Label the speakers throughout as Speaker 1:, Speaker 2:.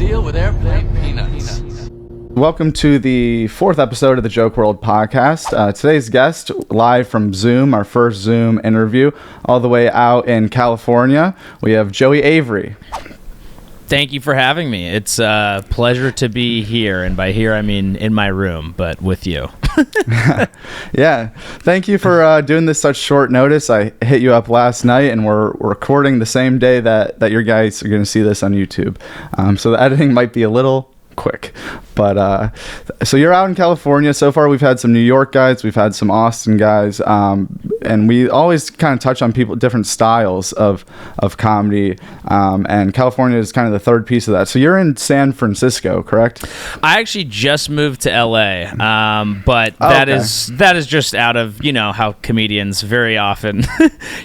Speaker 1: deal with airplane peanuts.
Speaker 2: Welcome to the fourth episode of the Joke WRLD podcast. Today's guest, live from Zoom, our first Zoom interview, all the way out in California, we have Joey Avery.
Speaker 3: Thank you for having me. It's a pleasure to be here, and by here I mean in my room, but with you.
Speaker 2: Yeah, thank you for doing this such short notice. I hit you up last night, and we're recording the same day that your guys are going to see this on YouTube. So the editing might be a little quick, but so you're out in California. So far we've had some New York guys, we've had some Austin guys, and we always kind of touch on different styles of comedy, and California is kind of the third piece of that. So you're in San Francisco, correct?
Speaker 3: I actually just moved to LA, but that is just out of, you know, how comedians very often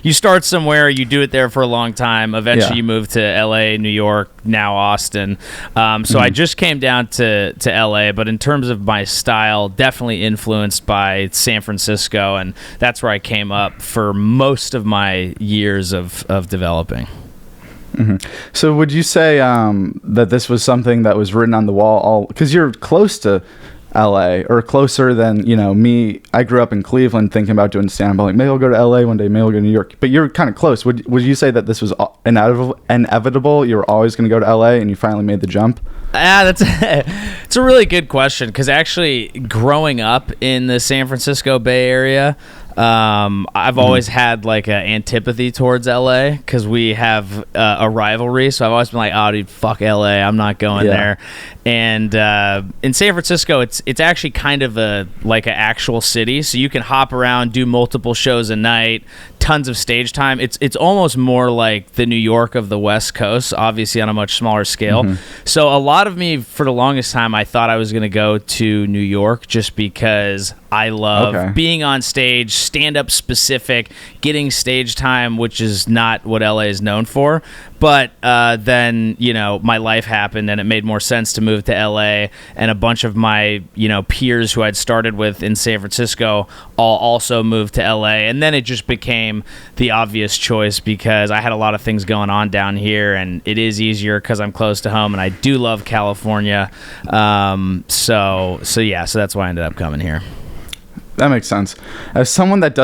Speaker 3: you start somewhere, you do it there for a long time, eventually you move to LA, New York, now Austin. So I just came down to LA, but in terms of my style, definitely influenced by San Francisco, and that's where I came up for most of my years of developing.
Speaker 2: Mm-hmm. So would you say that this was something that was written on the wall, because you're close to LA, or closer than, you know, me? I grew up in Cleveland thinking about doing stand-up, like maybe I'll go to LA one day, maybe I'll go to New York, but you're kind of close. Would you say that this was inevitable? You were always going to go to LA and you finally made the jump?
Speaker 3: It's a really good question, because actually growing up in the San Francisco Bay Area, I've always had like an antipathy towards LA, because we have a rivalry. So I've always been like, oh, dude, fuck LA, I'm not going there. And in San Francisco, it's actually kind of like an actual city, so you can hop around, do multiple shows a night, tons of stage time. It's almost more like the New York of the West Coast, obviously on a much smaller scale. So a lot of me, for the longest time, I thought I was going to go to New York just because I love being on stage, stand-up specific, getting stage time, which is not what LA is known for. But then, you know, my life happened, and it made more sense to move to LA. And a bunch of my, you know, peers who I'd started with in San Francisco all also moved to LA. And then it just became the obvious choice, because I had a lot of things going on down here, and it is easier because I'm close to home, and I do love California. So that's why I ended up coming here.
Speaker 2: That makes sense. As someone that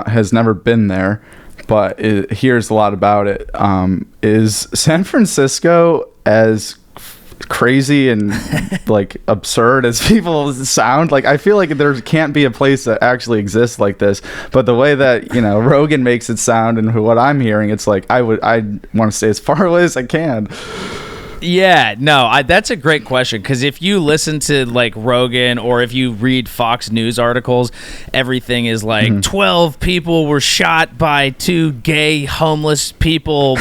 Speaker 2: has never been there, but hears a lot about it, is San Francisco as crazy and like absurd as people sound? Like, I feel like there can't be a place that actually exists like this, but the way that, you know, Rogan makes it sound and what I'm hearing, it's like I want to stay as far away as I can.
Speaker 3: Yeah, no, that's a great question, because if you listen to like Rogan, or if you read Fox News articles, everything is like 12 people were shot by 2 gay homeless people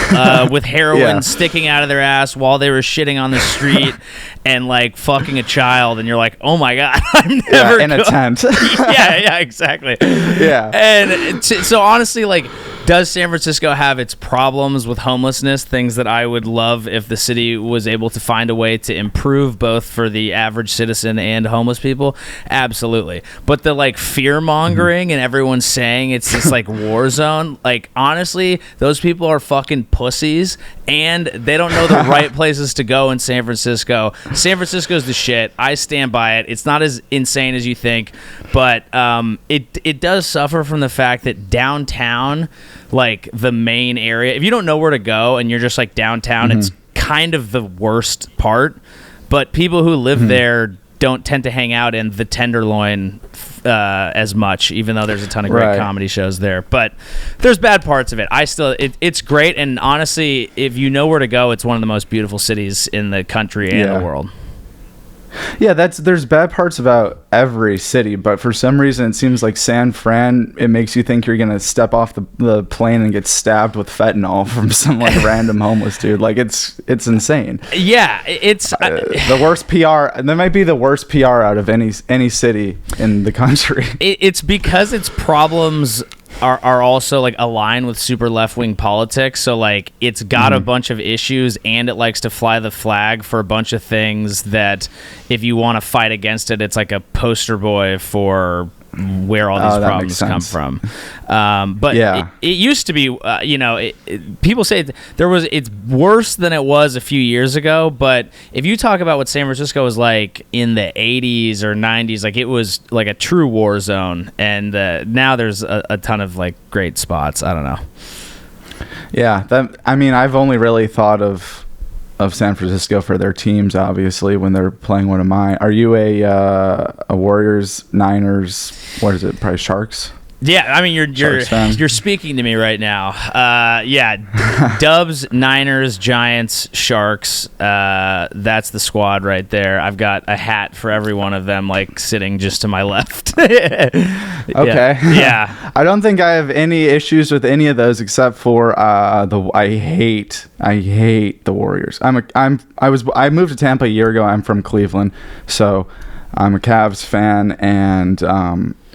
Speaker 3: with heroin sticking out of their ass while they were shitting on the street and like fucking a child, and you're like, oh my god, I'm never
Speaker 2: in a tent.
Speaker 3: yeah, exactly.
Speaker 2: Yeah,
Speaker 3: and so honestly, like, does San Francisco have its problems with homelessness, things that I would love if the city was able to find a way to improve, both for the average citizen and homeless people? Absolutely. But the like fear mongering and everyone saying it's this like war zone, like, honestly, those people are fucking pussies, and they don't know the right places to go in San Francisco. San Francisco's the shit. I stand by it. It's not as insane as you think, but it does suffer from the fact that downtown, like the main area, if you don't know where to go and you're just like downtown, it's kind of the worst part. But people who live there don't tend to hang out in the Tenderloin as much, even though there's a ton of great comedy shows there. But there's bad parts of it. It's great, and honestly, if you know where to go, it's one of the most beautiful cities in the country and the world.
Speaker 2: Yeah, there's bad parts about every city, but for some reason it seems like San Fran, it makes you think you're gonna step off the plane and get stabbed with fentanyl from some like random homeless dude. Like, it's insane. Yeah, it's the worst PR. That might be the worst PR out of any city in the country.
Speaker 3: It's because its problems are also like aligned with super left-wing politics. So like, it's got a bunch of issues, and it likes to fly the flag for a bunch of things that if you want to fight against it, it's like a poster boy for where all these
Speaker 2: that
Speaker 3: problems
Speaker 2: makes
Speaker 3: come
Speaker 2: sense.
Speaker 3: from. But
Speaker 2: Yeah.
Speaker 3: it used to be, people say it's worse than it was a few years ago. But if you talk about what San Francisco was like in the 80s or 90s, like it was like a true war zone. And now there's a ton of like great spots. I don't know.
Speaker 2: Yeah, I've only really thought of San Francisco for their teams, obviously, when they're playing one of mine. Are you a Warriors, Niners, what is it, probably Sharks?
Speaker 3: Yeah, I mean you're speaking to me right now. Dubs, Niners, Giants, Sharks. That's the squad right there. I've got a hat for every one of them, like sitting just to my left.
Speaker 2: Okay.
Speaker 3: Yeah.
Speaker 2: I don't think I have any issues with any of those except for I hate the Warriors. I moved to Tampa a year ago. I'm from Cleveland, so I'm a Cavs fan, and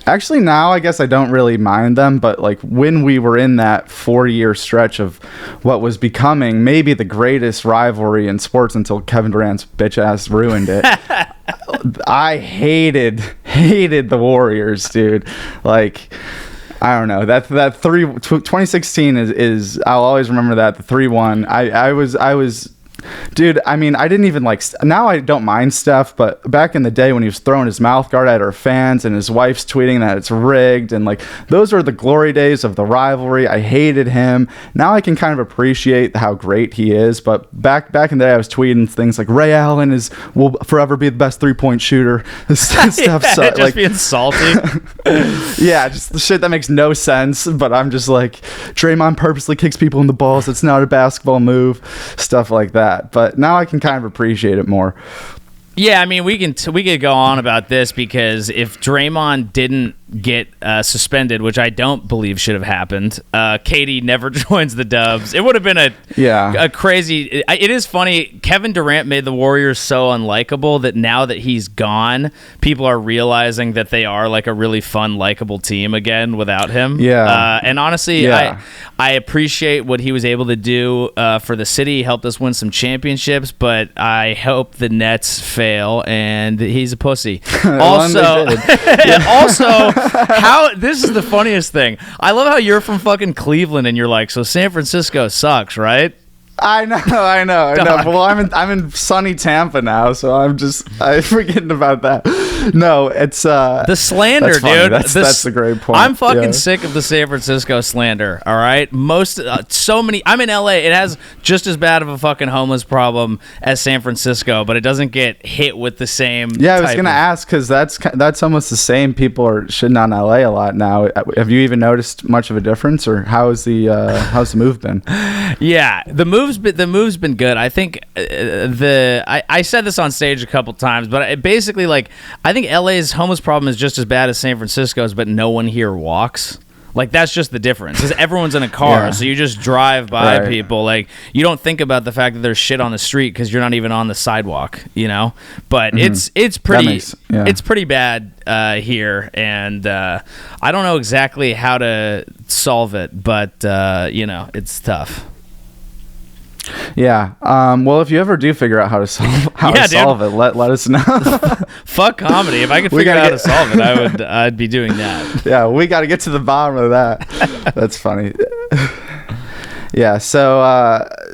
Speaker 2: actually now I guess I don't really mind them, but like when we were in that 4-year stretch of what was becoming maybe the greatest rivalry in sports until Kevin Durant's bitch ass ruined it. I hated the Warriors, dude. Like, I don't know. That 2016 is I'll always remember that, the 3-1. I was dude, I mean, I didn't even like, now I don't mind Steph, but back in the day when he was throwing his mouth guard at our fans and his wife's tweeting that it's rigged, and like those were the glory days of the rivalry. I hated him. Now I can kind of appreciate how great he is, but back in the day I was tweeting things like Ray Allen will forever be the best 3-point shooter.
Speaker 3: Just being salty.
Speaker 2: Yeah, just the shit that makes no sense, but I'm just like, Draymond purposely kicks people in the balls. It's not a basketball move. Stuff like that. But now I can kind of appreciate it more.
Speaker 3: Yeah, I mean, we could go on about this, because if Draymond didn't get suspended, which I don't believe should have happened, KD never joins the Dubs. It would have been a crazy. It is funny. Kevin Durant made the Warriors so unlikable that now that he's gone, people are realizing that they are like a really fun, likable team again without him.
Speaker 2: Yeah.
Speaker 3: And honestly,
Speaker 2: yeah.
Speaker 3: I appreciate what he was able to do for the city. He helped us win some championships, but I hope the Nets fail and he's a pussy. Also, how this is the funniest thing. I love how you're from fucking Cleveland and you're like, so San Francisco sucks, right?
Speaker 2: I know. Well, I'm in sunny Tampa now, so I'm forgetting about that. No, it's
Speaker 3: the slander, dude.
Speaker 2: That's a great point.
Speaker 3: I'm fucking sick of the San Francisco slander. All right, so many. I'm in LA. It has just as bad of a fucking homeless problem as San Francisco, but it doesn't get hit with the same.
Speaker 2: Yeah, I was gonna ask, because that's almost the same. People are shitting on LA a lot now. Have you even noticed much of a difference, or how's the move been?
Speaker 3: Yeah, the move's been good. I think I said this on stage a couple times, but basically, like, I think LA's homeless problem is just as bad as San Francisco's, but no one here walks. Like, that's just the difference, because everyone's in a car, so you just drive by people. Like, you don't think about the fact that there's shit on the street because you're not even on the sidewalk, you know. But it's pretty bad here, and I don't know exactly how to solve it, but it's tough.
Speaker 2: Yeah. Well, if you ever do figure out how to solve it, let us know.
Speaker 3: Fuck comedy. If I could figure out how to solve it, I'd be doing that.
Speaker 2: Yeah, we got to get to the bottom of that. That's funny. Yeah. So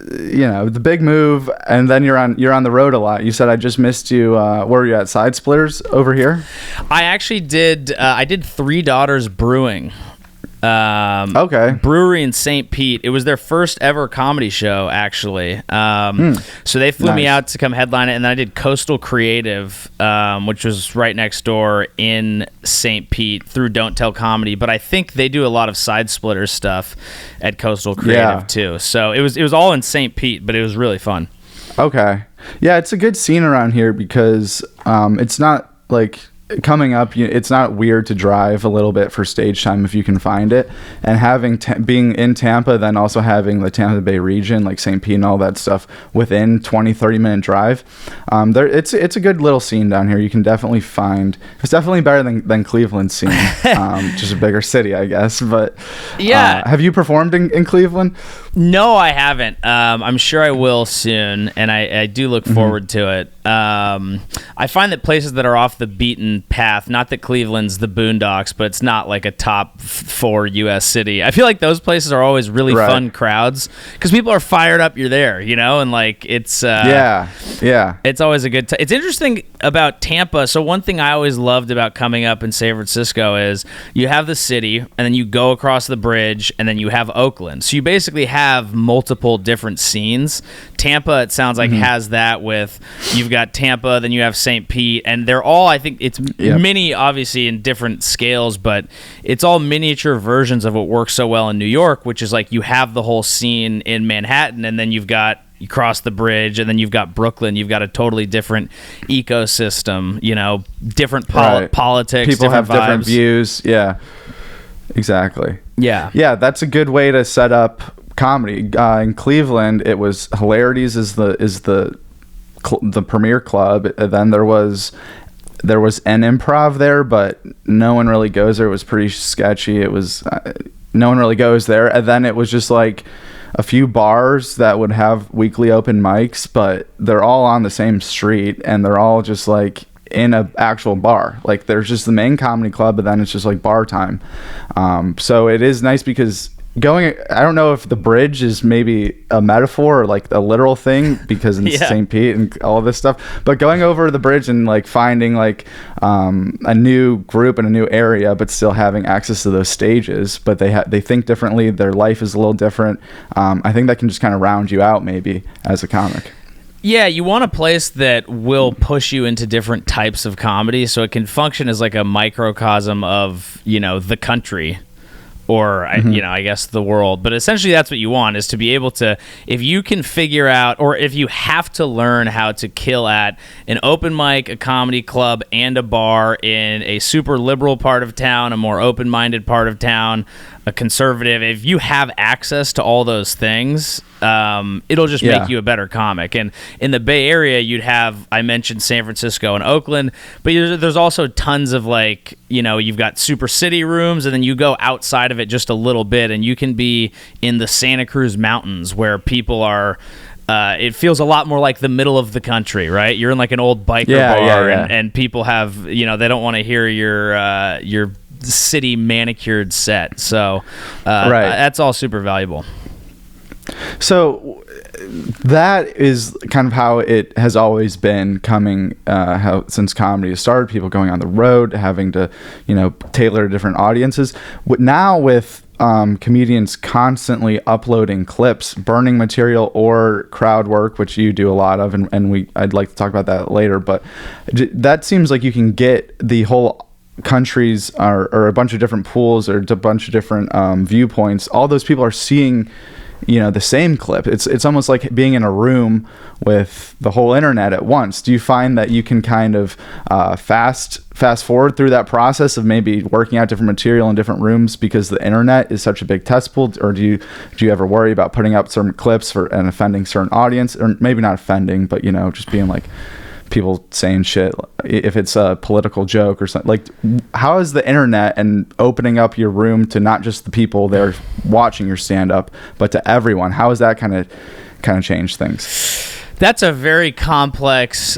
Speaker 2: the big move, and then you're on the road a lot. You said I just missed you. Where were you at? Side Splitters over here?
Speaker 3: I actually did. I did Three Daughters Brewing. Brewery in St. Pete. It was their first ever comedy show, actually. So they flew me out to come headline it, and then I did Coastal Creative, which was right next door in St. Pete through Don't Tell Comedy. But I think they do a lot of Side Splitters stuff at Coastal Creative too. So it was all in St. Pete, but it was really fun. Okay.
Speaker 2: Yeah, it's a good scene around here because it's not like coming up, it's not weird to drive a little bit for stage time if you can find it, and having being in Tampa, then also having the Tampa Bay region like St. Pete and all that stuff within 20-30 minute drive, it's a good little scene down here. You can definitely find, it's definitely better than Cleveland's scene, just a bigger city, I guess. But
Speaker 3: yeah,
Speaker 2: have you performed in Cleveland?
Speaker 3: No, I haven't. I'm sure I will soon, and I do look forward to it. I find that places that are off the beaten path. Not that Cleveland's the Boondocks, but it's not like a top 4 U.S. city. I feel like those places are always really fun crowds because people are fired up. You're there, and like it's it's always a good time. It's interesting about Tampa. So one thing I always loved about coming up in San Francisco is you have the city, and then you go across the bridge, and then you have Oakland. So you basically have multiple different scenes. Tampa, it sounds like, has that with you've got Tampa, then you have St. Pete, and they're all, I think it's many, obviously, in different scales, but it's all miniature versions of what works so well in New York, which is like you have the whole scene in Manhattan, and then you cross the bridge, and then you've got Brooklyn. You've got a totally different ecosystem, different politics.
Speaker 2: People have
Speaker 3: vibes.
Speaker 2: different views. Yeah, exactly.
Speaker 3: Yeah,
Speaker 2: that's a good way to set up comedy. In Cleveland, it was Hilarities is the premier club. Then there was an improv there, but no one really goes there. It was pretty sketchy. It was no one really goes there. And then it was just like a few bars that would have weekly open mics, but they're all on the same street, and they're all just like in a actual bar. Like there's just the main comedy club, but then it's just like bar time. So it is nice because I don't know if the bridge is maybe a metaphor or like a literal thing because in St. Pete and all of this stuff, but going over the bridge and like finding like a new group in a new area, but still having access to those stages, but they think differently. Their life is a little different. I think that can just kind of round you out maybe as a comic.
Speaker 3: Yeah, you want a place that will push you into different types of comedy so it can function as like a microcosm of, the country. Or, I guess the world. But essentially that's what you want, is to be able to, if you can figure out, or if you have to learn how to kill at an open mic, a comedy club, and a bar in a super liberal part of town, a more open-minded part of town, a conservative, if you have access to all those things, it'll just make you a better comic. And in the Bay Area, you'd have, I mentioned San Francisco and Oakland, but there's also tons of like, you've got super city rooms, and then you go outside of it just a little bit, and you can be in the Santa Cruz Mountains where people are, it feels a lot more like the middle of the country, right? You're in like an old biker bar, and people have, they don't want to hear your city manicured set. So that's all super valuable.
Speaker 2: So that is kind of how it has always been coming, since comedy has started, people going on the road, having to, tailor to different audiences. Now with comedians constantly uploading clips, burning material or crowd work, which you do a lot of, and I'd like to talk about that later, but that seems like you can get the whole countries or a bunch of different pools or a bunch of different viewpoints. All those people are seeing the same clip. It's almost like being in a room with the whole internet at once. Do you find that you can kind of fast forward through that process of maybe working out different material in different rooms because the internet is such a big test pool? Or do you ever worry about putting up certain clips and offending certain audience, or maybe not offending, but just being like people saying shit if it's a political joke or something? Like, how is the internet and opening up your room to not just the people there watching your stand-up, but to everyone, how has that kind of changed things?
Speaker 3: That's a very complex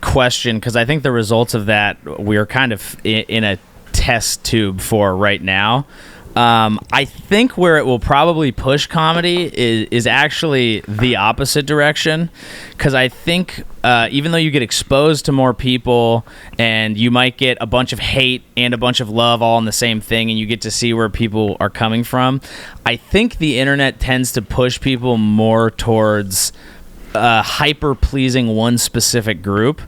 Speaker 3: question, because I think the results of that we are kind of in a test tube for right now. I think where it will probably push comedy is actually the opposite direction, because I think even though you get exposed to more people and you might get a bunch of hate and a bunch of love all in the same thing, and you get to see where people are coming from, I think the internet tends to push people more towards hyper pleasing one specific group.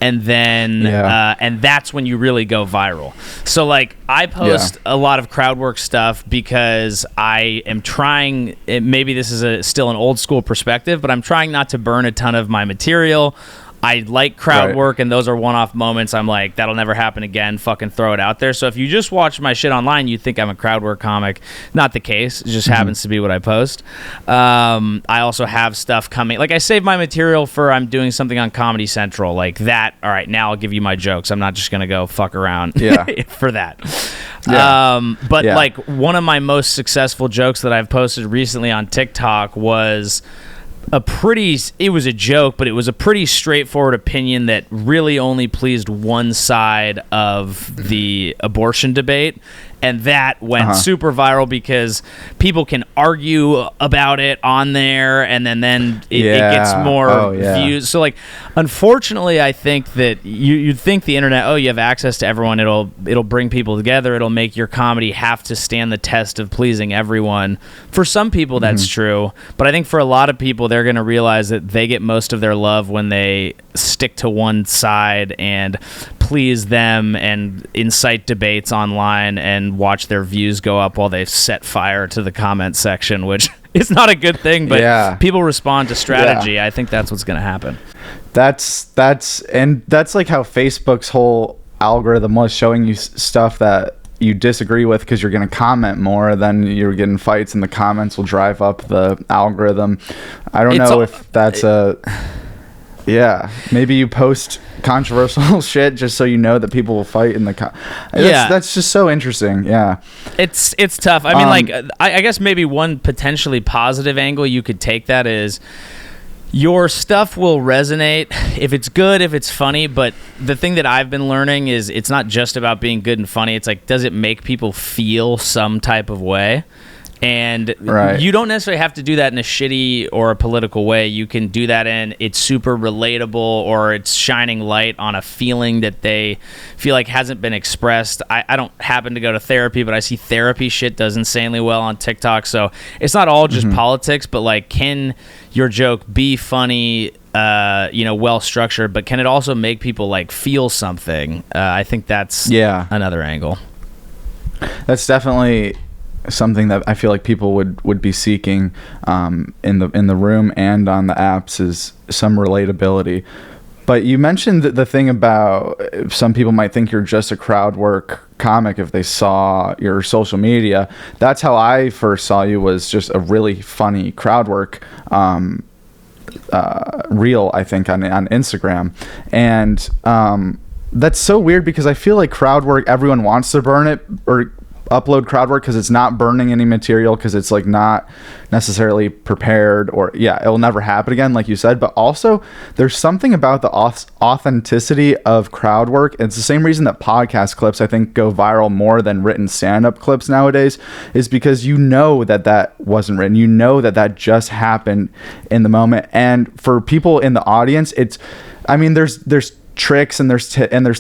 Speaker 3: And then, and that's when you really go viral. So, like, I post a lot of crowd work stuff because I am trying, maybe this is still an old school perspective, but I'm trying not to burn a ton of my material. I like crowd work, and those are one-off moments. I'm like, that'll never happen again. Fucking throw it out there. So if you just watch my shit online, you think I'm a crowd work comic. Not the case. It just happens to be what I post. I also have stuff coming. Like, I save my material for I'm doing something on Comedy Central. Like that. All right, now I'll give you my jokes. I'm not just going to go fuck around for that. But like, one of my most successful jokes that I've posted recently on TikTok was it was a joke, but it was a pretty straightforward opinion that really only pleased one side of the abortion debate. And that went super viral because people can argue about it on there, and then it gets more views. So, like, unfortunately, I think that you'd think the internet, you have access to everyone, it'll bring people together, it'll make your comedy have to stand the test of pleasing everyone. For some people, that's true, but I think for a lot of people, they're going to realize that they get most of their love when they stick to one side and please them and incite debates online and watch their views go up while they set fire to the comment section, which is not a good thing, but people respond to strategy. I think that's what's going to happen. That's
Speaker 2: like how Facebook's whole algorithm was, showing you stuff that you disagree with because you're going to comment more, then you're getting fights and the comments will drive up the algorithm. I don't know if that's maybe you post controversial shit just so you know that people will fight in the that's just so interesting. It's
Speaker 3: tough. I mean, I guess maybe one potentially positive angle you could take that is your stuff will resonate if it's good, if it's funny, but the thing that I've been learning is it's not just about being good and funny. It's like, does it make people feel some type of way? And you don't necessarily have to do that in a shitty or a political way. You can do that in it's super relatable, or it's shining light on a feeling that they feel like hasn't been expressed. I don't happen to go to therapy, but I see therapy shit does insanely well on TikTok. So it's not all just politics, but like, can your joke be funny, well structured, but can it also make people like feel something? I think that's another angle.
Speaker 2: That's definitely something that I feel like people would be seeking in the room and on the apps, is some relatability. But you mentioned the thing about some people might think you're just a crowd work comic if they saw your social media. That's how I first saw you, was just a really funny crowd work reel, I think, on Instagram. And that's so weird because I feel like crowd work, everyone wants to burn it or upload crowd work because it's not burning any material, because it's like not necessarily prepared, or it'll never happen again, like you said. But also there's something about the authenticity of crowd work. It's the same reason that podcast clips, I think, go viral more than written stand-up clips nowadays, is because that wasn't written, that just happened in the moment. And for people in the audience, there's tricks and there's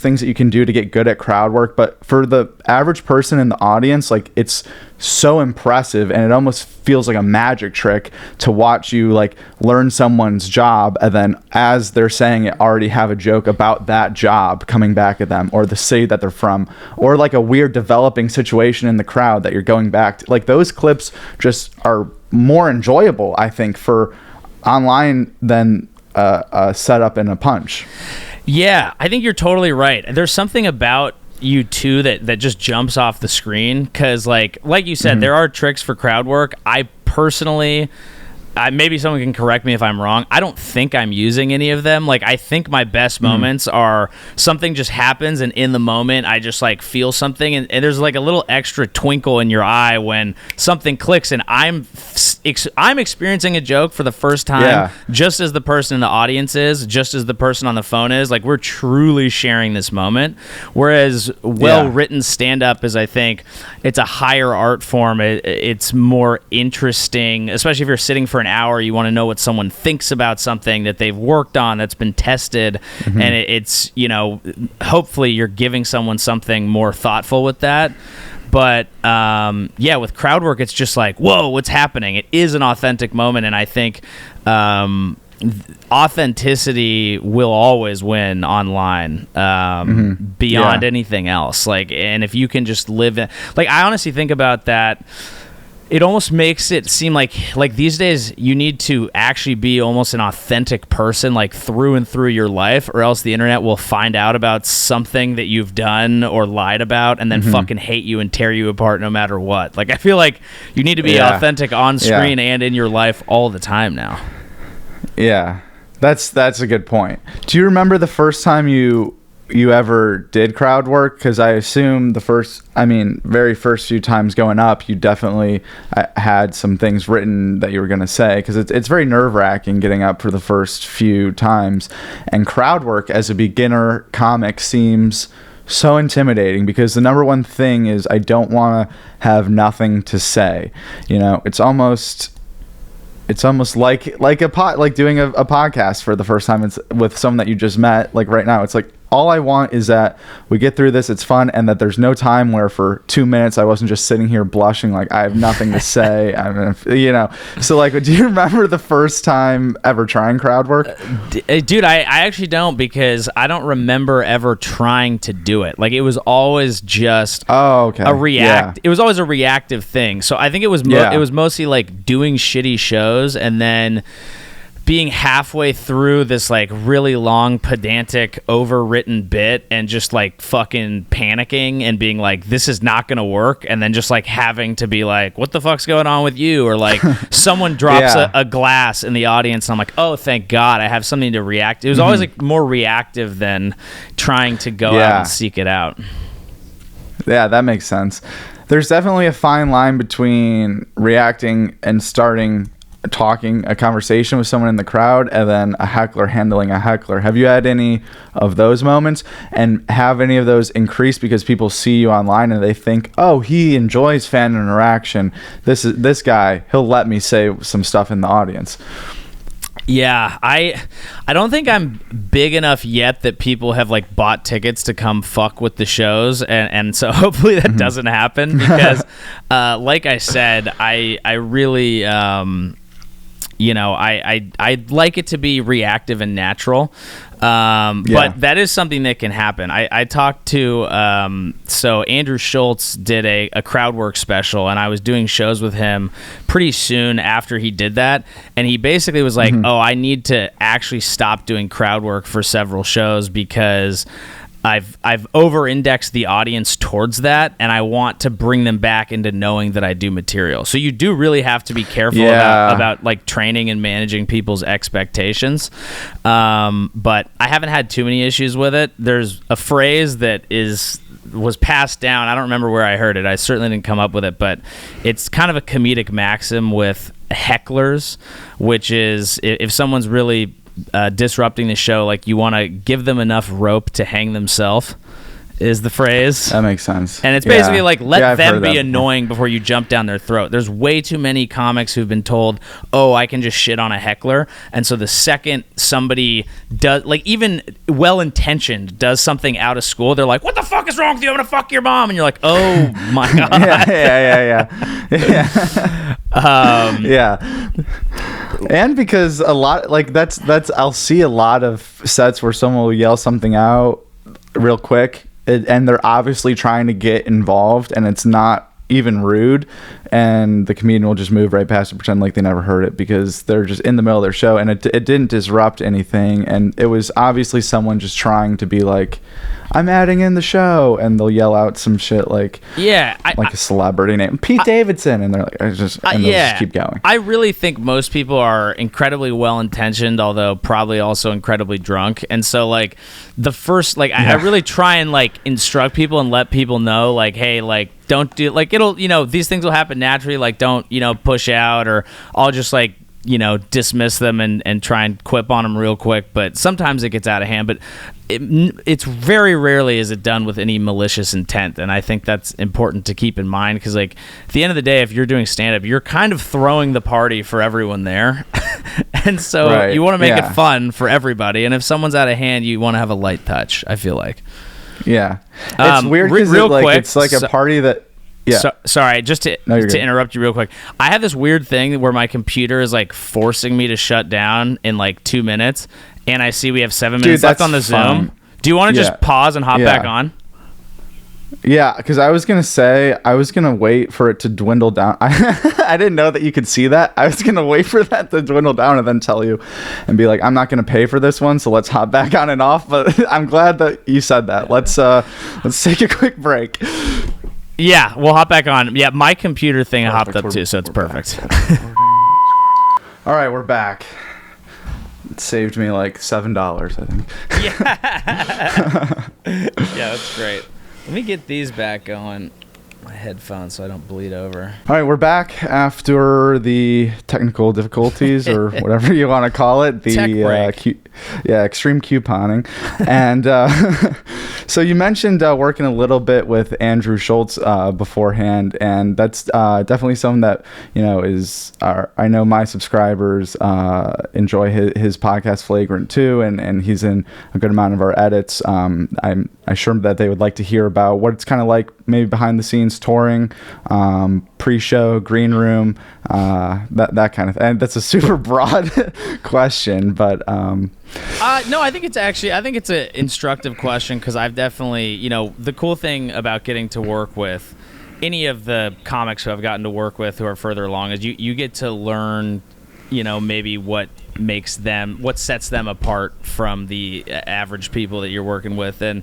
Speaker 2: things that you can do to get good at crowd work, but for the average person in the audience, like, it's so impressive, and it almost feels like a magic trick to watch you like learn someone's job, and then as they're saying it, already have a joke about that job coming back at them, or the city that they're from, or like a weird developing situation in the crowd that you're going back to. Like, those clips just are more enjoyable, I think, for online than a setup and a punch.
Speaker 3: Yeah, I think you're totally right. There's something about you too that just jumps off the screen, because like you said, there are tricks for crowd work. I personally, maybe someone can correct me if I'm wrong, I don't think I'm using any of them. Like, I think my best moments are something just happens, and in the moment I just like feel something, and there's like a little extra twinkle in your eye when something clicks, and I'm experiencing a joke for the first time, just as the person in the audience is, just as the person on the phone is. Like, we're truly sharing this moment. Whereas well-written stand-up is, I think, it's a higher art form. It's more interesting, especially if you're sitting for an hour. You want to know what someone thinks about something that they've worked on, that's been tested, and it's, hopefully you're giving someone something more thoughtful with that. But with crowd work, it's just like, whoa, what's happening? It is an authentic moment, and I think authenticity will always win online beyond anything else. Like, and if you can just live in, like, I honestly think about that. It almost makes it seem like these days you need to actually be almost an authentic person, like through and through your life, or else the internet will find out about something that you've done or lied about and then fucking hate you and tear you apart no matter what. Like, I feel like you need to be authentic on screen and in your life all the time now. Yeah,
Speaker 2: that's a good point. Do you remember the first time you you ever did crowd work, because I assume very first few times going up, you definitely had some things written that you were going to say, because it's very nerve-wracking getting up for the first few times. And crowd work as a beginner comic seems so intimidating, because the number one thing is I don't want to have nothing to say. It's almost like doing a podcast for the first time. It's with someone that you just met. Like right now, it's like, all I want is that we get through this, it's fun, and that there's no time where for 2 minutes I wasn't just sitting here blushing like I have nothing to say. So like, do you remember the first time ever trying crowd work?
Speaker 3: Dude, I actually don't, because I don't remember ever trying to do it. Like, it was always just It was always a reactive thing. So I think it was it was mostly like doing shitty shows and then being halfway through this like really long, pedantic, overwritten bit and just like fucking panicking and being like, this is not gonna work, and then just like having to be like, what the fuck's going on with you? Or like someone drops a glass in the audience and I'm like, oh, thank God I have something to react. It was always like more reactive than trying to go out and seek it out.
Speaker 2: Yeah, that makes sense. There's definitely a fine line between reacting and starting a conversation with someone in the crowd and then a heckler handling a heckler. Have you had any of those moments, and have any of those increased because people see you online and they think, oh, he enjoys fan interaction, this guy, he'll let me say some stuff in the audience?
Speaker 3: Yeah, I don't think I'm big enough yet that people have like bought tickets to come fuck with the shows, and so hopefully that doesn't happen, because like I said, I really I'd like it to be reactive and natural. But that is something that can happen. I talked to so Andrew Schulz did a crowd work special, and I was doing shows with him pretty soon after he did that, and he basically was like, oh, I need to actually stop doing crowd work for several shows because I've over-indexed the audience towards that, and I want to bring them back into knowing that I do material. So you do really have to be careful about like training and managing people's expectations. But I haven't had too many issues with it. There's a phrase that was passed down. I don't remember where I heard it. I certainly didn't come up with it, but it's kind of a comedic maxim with hecklers, which is if someone's really disrupting the show, like, you want to give them enough rope to hang themselves, is the phrase.
Speaker 2: That makes sense.
Speaker 3: And it's basically like, let them be annoying before you jump down their throat. There's way too many comics who've been told, oh, I can just shit on a heckler, and so the second somebody does, like, even well-intentioned does something out of school, they're like, what the fuck is wrong with you? I'm gonna fuck your mom. And you're like, oh my God.
Speaker 2: Yeah. And because a lot, like, that's I'll see a lot of sets where someone will yell something out real quick, and they're obviously trying to get involved, and it's not even rude, and the comedian will just move right past it, pretend like they never heard it, because they're just in the middle of their show, and it didn't disrupt anything, and it was obviously someone just trying to be like, I'm adding in the show, and they'll yell out some shit like a celebrity name, Pete Davidson, and they're like, they'll just keep going.
Speaker 3: I really think most people are incredibly well intentioned, although probably also incredibly drunk, and so like the first, like, I really try and like instruct people and let people know, like, hey, like, don't do, like, it'll, these things will happen naturally, like, don't push out, or I'll just like dismiss them and try and quip on them real quick, but sometimes it gets out of hand. But it's very rarely is it done with any malicious intent, and I think that's important to keep in mind, because like at the end of the day, if you're doing stand-up, you're kind of throwing the party for everyone there. And so you want to make it fun for everybody, and if someone's out of hand, you want to have a light touch, I feel like.
Speaker 2: It's weird because it's like a party that sorry, just to interrupt you real quick. I have this weird thing where my computer is like forcing me to shut down in like 2 minutes, and I see we have 7 minutes left on the Zoom. Do you want to just pause and hop back on? Yeah, because I was going to wait for it to dwindle down. I didn't know that you could see that. I was going to wait for that to dwindle down and then tell you and be like, I'm not going to pay for this one, so let's hop back on and off. But I'm glad that you said that. Let's take a quick break.
Speaker 3: Yeah, we'll hop back on. Yeah, my computer thing hopped up too, so it's perfect.
Speaker 2: All right, we're back. It saved me like $7, I think.
Speaker 3: Yeah, that's great. Let me get these back going. My headphones so I don't bleed over.
Speaker 2: All right, we're back after the technical difficulties or whatever you want to call it. The extreme couponing. And so you mentioned working a little bit with Andrew Schulz beforehand, and that's definitely something that I know my subscribers enjoy his podcast Flagrant too, and he's in a good amount of our edits. I'm sure that they would like to hear about what it's kind of like maybe behind the scenes touring, pre-show, green room, that kind of thing. And that's a super broad question, but
Speaker 3: no, I think it's an instructive question, because I've definitely, the cool thing about getting to work with any of the comics who I've gotten to work with who are further along is you get to learn, maybe what sets them apart from the average people that you're working with. And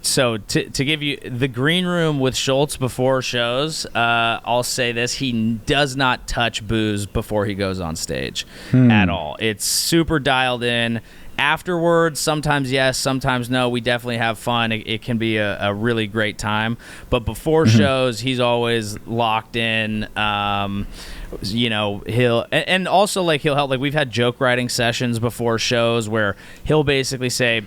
Speaker 3: so to give you the green room with Schulz before shows, I'll say this: he does not touch booze before he goes on stage at all. It's super dialed in. Afterwards, sometimes yes, sometimes no. We definitely have fun. It can be a really great time. But before shows, he's always locked in. He'll and also like he'll help. Like we've had joke writing sessions before shows where he'll basically say,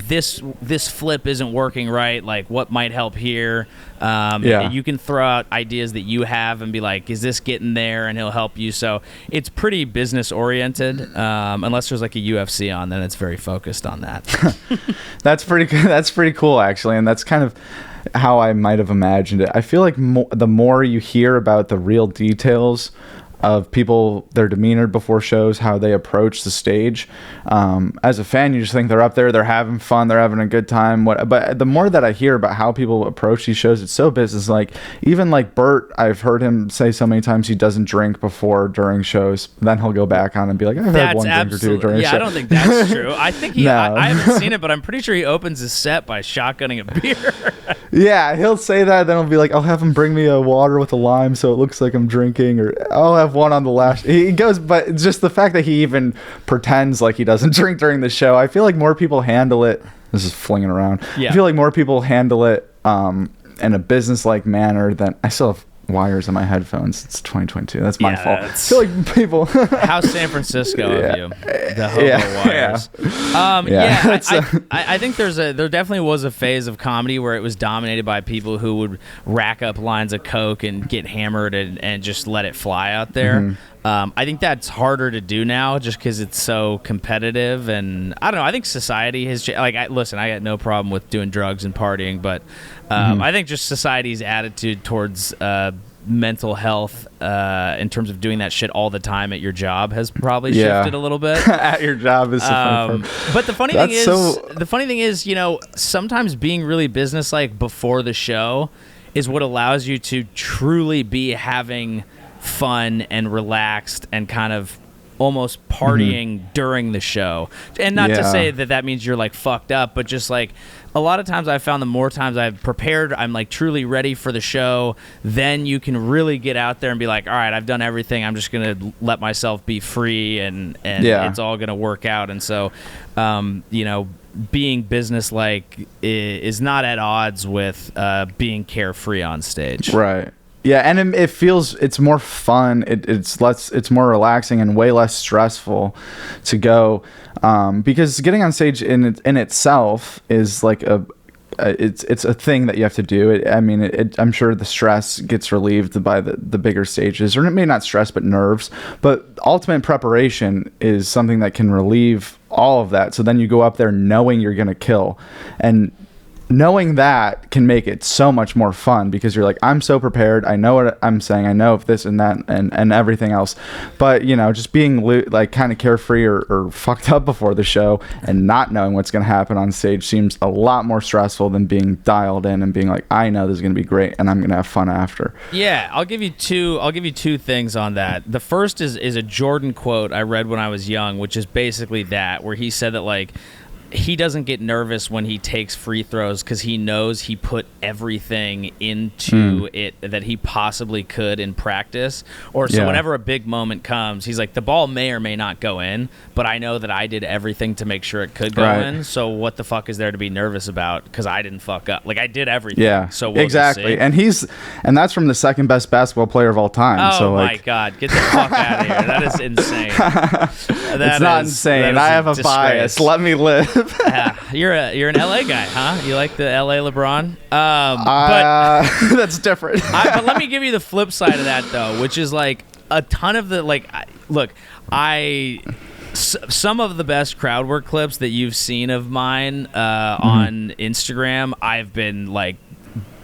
Speaker 3: this flip isn't working right. Like, what might help here? And you can throw out ideas that you have and be like, is this getting there? And he'll help you. So it's pretty business oriented. Unless there's like a UFC on, then it's very focused on that.
Speaker 2: That's pretty cool, actually, and that's kind of how I might have imagined it. I feel like the more you hear about the real details of people, their demeanor before shows, how they approach the stage. As a fan, you just think they're up there, they're having fun, they're having a good time. But the more that I hear about how people approach these shows, it's so business-like. Even like Bert, I've heard him say so many times he doesn't drink during shows. Then he'll go back on and be like, I've had one drink or two during a show.
Speaker 3: I don't think that's true. I think I haven't seen it, but I'm pretty sure he opens his set by shotgunning a beer.
Speaker 2: Yeah, he'll say that, then he'll be like, I'll have him bring me a water with a lime so it looks like I'm drinking, or I'll have one on the last. He goes, but it's just the fact that he even pretends like he doesn't drink during the show. I feel like more people handle it. This is flinging around. Yeah. I feel like more people handle it in a business-like manner than. I still have wires in my headphones. It's 2022. That's my fault. I feel like people.
Speaker 3: How San Francisco of you. The hobo wires. I think there definitely was a phase of comedy where it was dominated by people who would rack up lines of coke and get hammered and just let it fly out there. I think that's harder to do now just because it's so competitive, and I don't know. I think society has listen, I got no problem with doing drugs and partying, but I think just society's attitude towards mental health in terms of doing that shit all the time at your job has probably shifted a little bit.
Speaker 2: At your job is
Speaker 3: but the funny thing is, sometimes being really businesslike before the show is what allows you to truly be having fun and relaxed and kind of almost partying during the show. And not to say that means you're like fucked up, but just like a lot of times I've found the more times I've prepared, I'm like truly ready for the show, then you can really get out there and be like, all right, I've done everything. I'm just going to let myself be free and it's all going to work out. And so, being businesslike is not at odds with being carefree on stage.
Speaker 2: Right. Yeah, and it's more fun. It's more relaxing and way less stressful to go, because getting on stage in itself is like it's a thing that you have to do. I'm sure the stress gets relieved by the bigger stages, or it may not stress, but nerves. But ultimate preparation is something that can relieve all of that. So then you go up there knowing you're gonna kill, and knowing that can make it so much more fun because you're like, I'm so prepared. I know what I'm saying. I know if this and that and everything else. But, just being like kind of carefree or fucked up before the show and not knowing what's going to happen on stage seems a lot more stressful than being dialed in and being like, I know this is going to be great and I'm going to have fun after.
Speaker 3: Yeah, I'll give you two things on that. The first is a Jordan quote I read when I was young, which is basically that, where he said that like, he doesn't get nervous when he takes free throws because he knows he put everything into it that he possibly could in practice. Or so whenever a big moment comes, he's like, the ball may or may not go in, but I know that I did everything to make sure it could go in. So what the fuck is there to be nervous about? Because I didn't fuck up. Like, I did everything.
Speaker 2: Yeah,
Speaker 3: so we'll
Speaker 2: exactly. And that's from the second best basketball player of all time.
Speaker 3: Oh,
Speaker 2: so,
Speaker 3: my God. Get the fuck out of here. That is insane.
Speaker 2: It's not insane. I have a bias. Let me live.
Speaker 3: Yeah, you're an LA guy, huh? You like the LA LeBron?
Speaker 2: But that's different.
Speaker 3: But let me give you the flip side of that, though, which is like a ton of the some of the best crowd work clips that you've seen of mine on Instagram, I've been like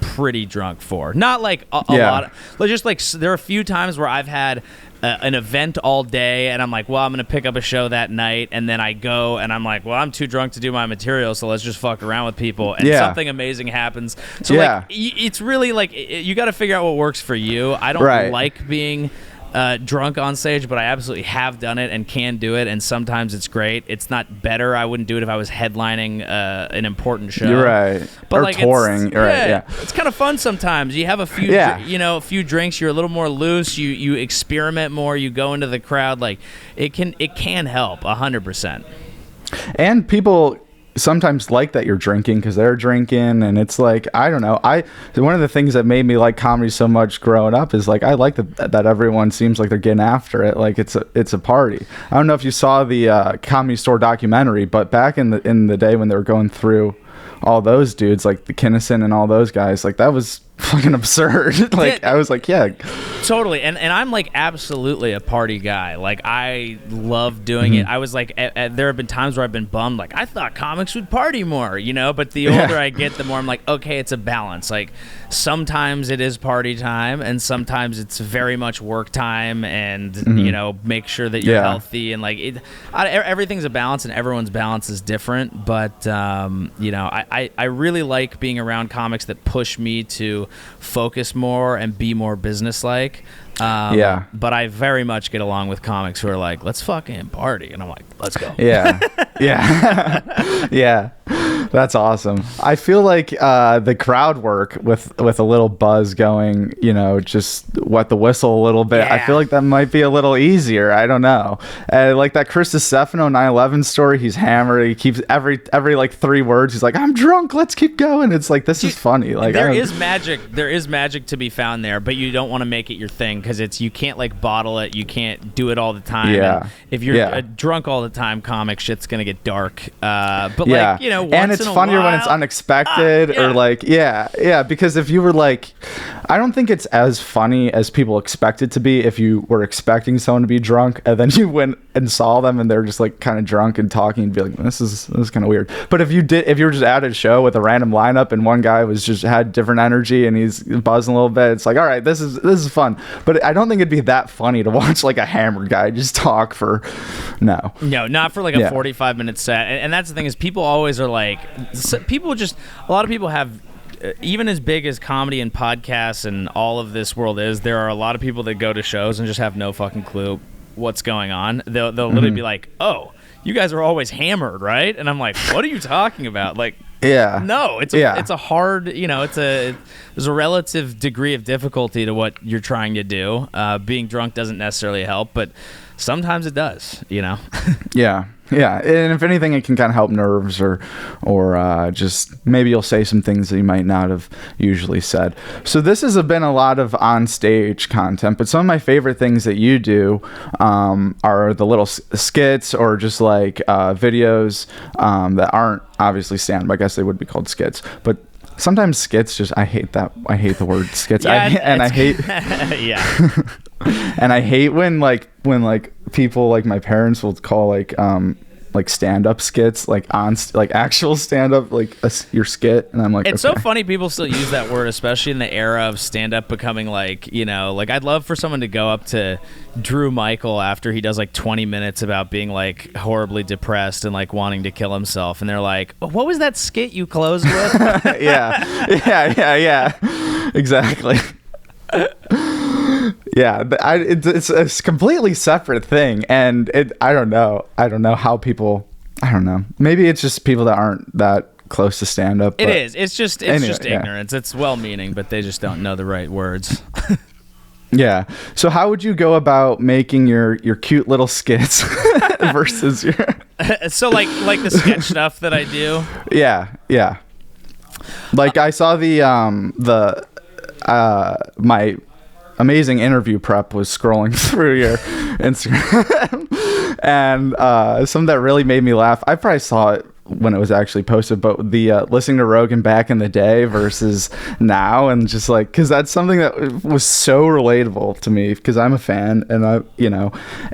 Speaker 3: pretty drunk for. Not like a lot of, just like there are a few times where I've had an event all day and I'm like, well, I'm gonna pick up a show that night, and then I go and I'm like, well, I'm too drunk to do my material, so let's just fuck around with people, and something amazing happens. So like it's really like you got to figure out what works for you. I don't like being drunk on stage, but I absolutely have done it and can do it, and sometimes it's great. It's not better. I wouldn't do it if I was headlining an important show.
Speaker 2: You're right.
Speaker 3: But
Speaker 2: or
Speaker 3: like
Speaker 2: touring.
Speaker 3: It's kind of fun sometimes. You have a few, a few drinks. You're a little more loose. You experiment more. You go into the crowd. Like it can help 100%.
Speaker 2: And people sometimes like that you're drinking because they're drinking, and it's like, I don't know, one of the things that made me like comedy so much growing up is like I like that everyone seems like they're getting after it, like it's a party. I don't know if you saw the Comedy Store documentary, but back in the day when they were going through all those dudes, like the Kinnison and all those guys, like that was fucking absurd. Like I was like,
Speaker 3: totally. And I'm like absolutely a party guy. Like I love doing it. I was like, there have been times where I've been bummed, like I thought comics would party more, but the older I get, the more I'm like, okay, it's a balance. Like sometimes it is party time and sometimes it's very much work time, and make sure that you're healthy, and like everything's a balance and everyone's balance is different. But I really like being around comics that push me to focus more and be more businesslike. But I very much get along with comics who are like, let's fucking party, and I'm like, let's go.
Speaker 2: Yeah. That's awesome. I feel like the crowd work with a little buzz going, just wet the whistle a little bit. I feel like that might be a little easier. I don't know. Like that Chris Stefano 9/11 story, he's hammered. He keeps every like 3 words, he's like, I'm drunk, let's keep going. It's like, this is funny. Like
Speaker 3: there is magic to be found there, but you don't want to make it your thing because you can't like bottle it. You can't do it all the time.
Speaker 2: Yeah.
Speaker 3: And if you're drunk all the time, comic shit's gonna get dark. But like,
Speaker 2: and it's funnier when it's unexpected or like, because if you were like, I don't think it's as funny as people expect it to be if you were expecting someone to be drunk and then you went and saw them and they're just like kind of drunk and talking and be like, this is kind of weird. But if you were just at a show with a random lineup and one guy had different energy and he's buzzing a little bit, it's like, all right, this is fun. But I don't think it'd be that funny to watch like a hammered guy just talk for no,
Speaker 3: not for like a 45-minute set. And that's the thing, is people always are like, a lot of people have, even as big as comedy and podcasts and all of this world is, there are a lot of people that go to shows and just have no fucking clue what's going on. They'll literally be like, oh, you guys are always hammered, right? And I'm like, what are you talking about? Like, no, it's a hard, there's a relative degree of difficulty to what you're trying to do. Being drunk doesn't necessarily help, but sometimes it does,
Speaker 2: Yeah, and if anything, it can kind of help nerves or just maybe you'll say some things that you might not have usually said. So this has been a lot of on-stage content, but some of my favorite things that you do are the little skits or just like videos that aren't obviously stand-up. I guess they would be called skits, but sometimes skits I hate the word skits. And I hate when people like my parents will call like stand-up skits, like actual stand-up, like your skit, and I'm like,
Speaker 3: it's so funny people still use that word, especially in the era of stand-up becoming like, like I'd love for someone to go up to Drew Michael after he does like 20 minutes about being like horribly depressed and like wanting to kill himself, and they're like, what was that skit you closed with?
Speaker 2: yeah, exactly. Yeah, it's a completely separate thing, and I don't know how people I don't know. Maybe it's just people that aren't that close to stand up.
Speaker 3: It is. It's just
Speaker 2: Anyway, yeah.
Speaker 3: ignorance. It's well-meaning, but they just don't know the right words.
Speaker 2: Yeah. So how would you go about making your cute little skits versus your
Speaker 3: So like the sketch stuff that I do.
Speaker 2: Yeah. Like I saw the my amazing interview prep was scrolling through your Instagram and something that really made me laugh. I probably saw it when it was actually posted, but the listening to Rogan back in the day versus now, and just like, because that's something that was so relatable to me because I'm a fan, and